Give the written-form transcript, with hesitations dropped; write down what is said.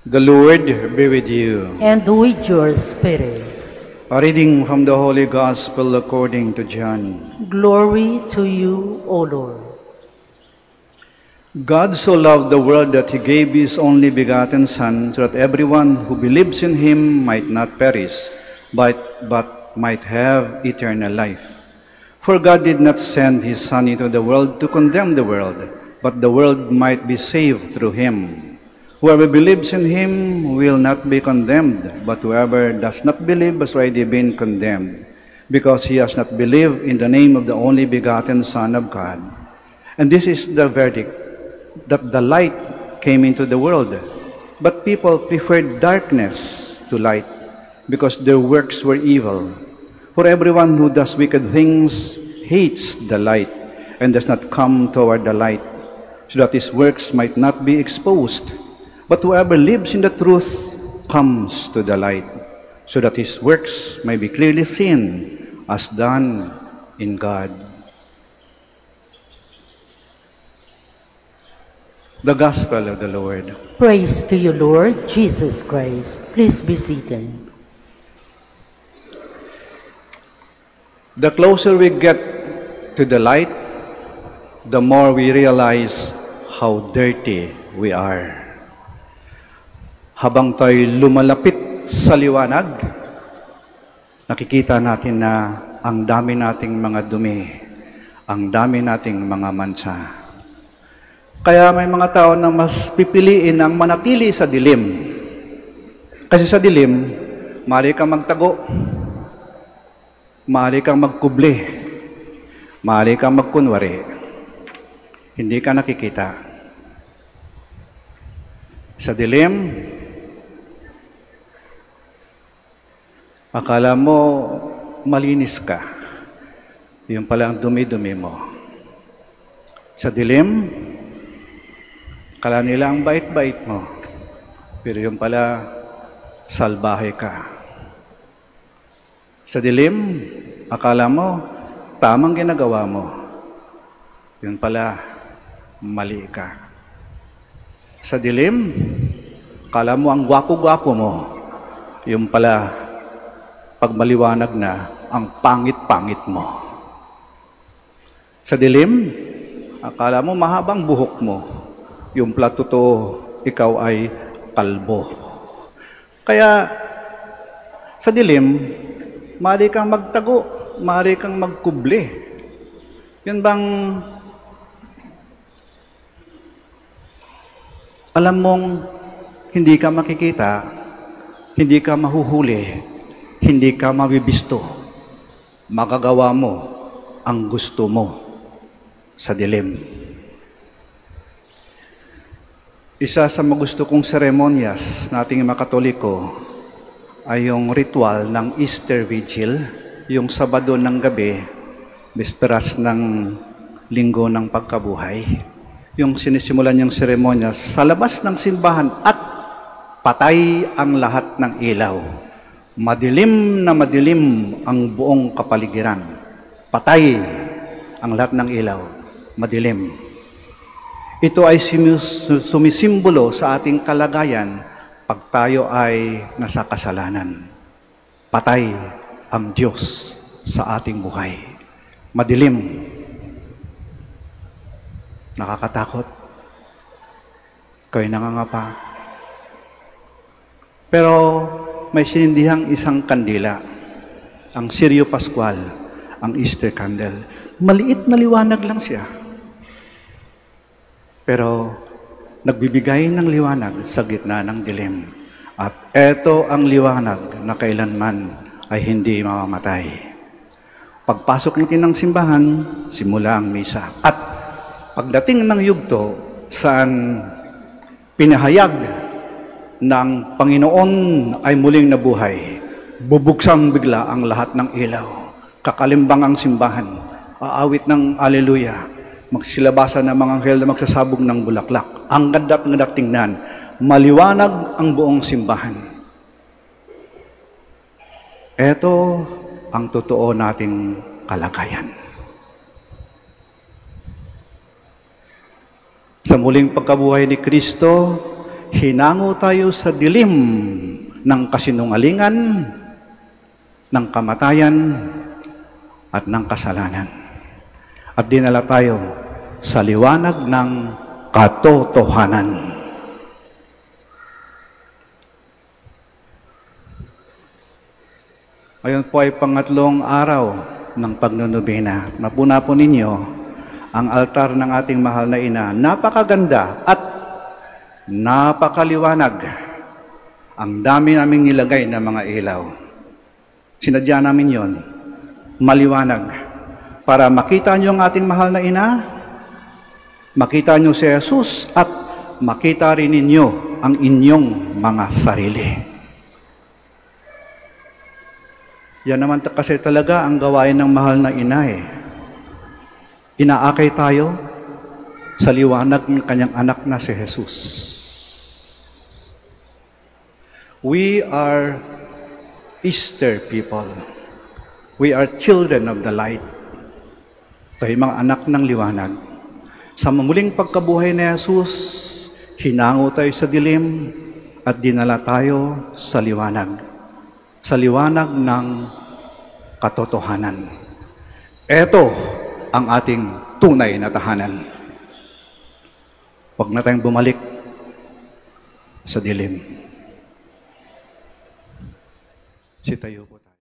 The Lord be with you. And with your spirit. A reading from the Holy Gospel according to John. Glory to you, O Lord. God so loved the world that he gave his only begotten Son, so that everyone who believes in him might not perish, but might have eternal life. For God did not send his Son into the world to condemn the world, but the world might be saved through him. Whoever believes in him will not be condemned, but whoever does not believe has already been condemned, because he has not believed in the name of the only begotten Son of God. And this is the verdict, that the light came into the world, but people preferred darkness to light, because their works were evil. For everyone who does wicked things hates the light, and does not come toward the light, so that his works might not be exposed. But whoever lives in the truth comes to the light, so that his works may be clearly seen as done in God. The Gospel of the Lord. Praise to you, Lord Jesus Christ. Please be seated. The closer we get to the light, the more we realize how dirty we are. Habang tayo lumalapit sa liwanag, nakikita natin na ang dami nating mga dumi, ang dami nating mga mansa. Kaya may mga tao na mas pipiliin ang manatili sa dilim. Kasi sa dilim, maaari kang magtago, maaari kang magkubli, maaari kang magkunwari. Hindi ka nakikita. Sa dilim, akala mo malinis ka. Yung pala ang dumi-dumi mo. Sa dilim, akala nila ang bait-bait mo. Pero yung pala, salbahe ka. Sa dilim, akala mo tamang ginagawa mo. Yun pala, mali ka. Sa dilim, akala mo ang gwapo-gwapo mo. Yung pala, pag maliwanag na, ang pangit-pangit mo. Sa dilim, akala mo mahabang buhok mo. Yung pala totoo, ikaw ay kalbo. Kaya, sa dilim, maaari kang magtago, maaari kang magkubli. Yun bang alam mong hindi ka makikita, hindi ka mahuhuli, hindi ka mabibisto, magagawa mo ang gusto mo sa dilim. Isa sa magusto kong seremonyas nating mga Katoliko ay yung ritual ng Easter Vigil, yung Sabado ng gabi, bisperas ng Linggo ng Pagkabuhay. Yung sinisimulan niyang seremonyas sa labas ng simbahan at patay ang lahat ng ilaw. Madilim na madilim ang buong kapaligiran. Patay ang lahat ng ilaw. Madilim. Ito ay sumisimbolo sa ating kalagayan pag tayo ay nasa kasalanan. Patay ang Diyos sa ating buhay. Madilim. Nakakatakot. Kayo'y nangangapa. Pero may sinindihang isang kandila, ang Sirio Pascual, ang Easter candle. Maliit na liwanag lang siya. Pero nagbibigay ng liwanag sa gitna ng dilim. At eto ang liwanag na kailanman ay hindi mamamatay. Pagpasok natin ng simbahan, simula ang misa. At pagdating ng yugto, saan pinahayag ng Panginoon ay muling nabuhay, bubuksang bigla ang lahat ng ilaw. Kakalimbang ang simbahan, aawit ng Alleluia, magsilabasan ng mga anghel na magsasabog ng bulaklak. Ang ganda at ganda tingnan, maliwanag ang buong simbahan. Ito ang totoo nating kalagayan. Sa muling pagkabuhay ni Kristo, hinango tayo sa dilim ng kasinungalingan, ng kamatayan, at ng kasalanan. At dinala tayo sa liwanag ng katotohanan. Ngayon po ay pangatlong araw ng pagnunubena. Napuna po ninyo ang altar ng ating mahal na ina. Napakaganda at napakaliwanag. Ang dami naming nilagay na mga ilaw. Sinadya namin yon, maliwanag, para makita nyo ang ating mahal na ina, makita nyo si Jesus, at makita rin ninyo ang inyong mga sarili. Yan naman kasi talaga ang gawain ng mahal na ina eh. Inaakay tayo sa liwanag ng kanyang anak na si Jesus. We are Easter people. We are children of the light. Tayo mga anak ng liwanag. Sa muling pagkabuhay ni Jesus, hinango tayo sa dilim at dinala tayo sa liwanag. Sa liwanag ng katotohanan. Ito ang ating tunay na tahanan. Huwag na tayong bumalik sa dilim. Sitayo po tayo.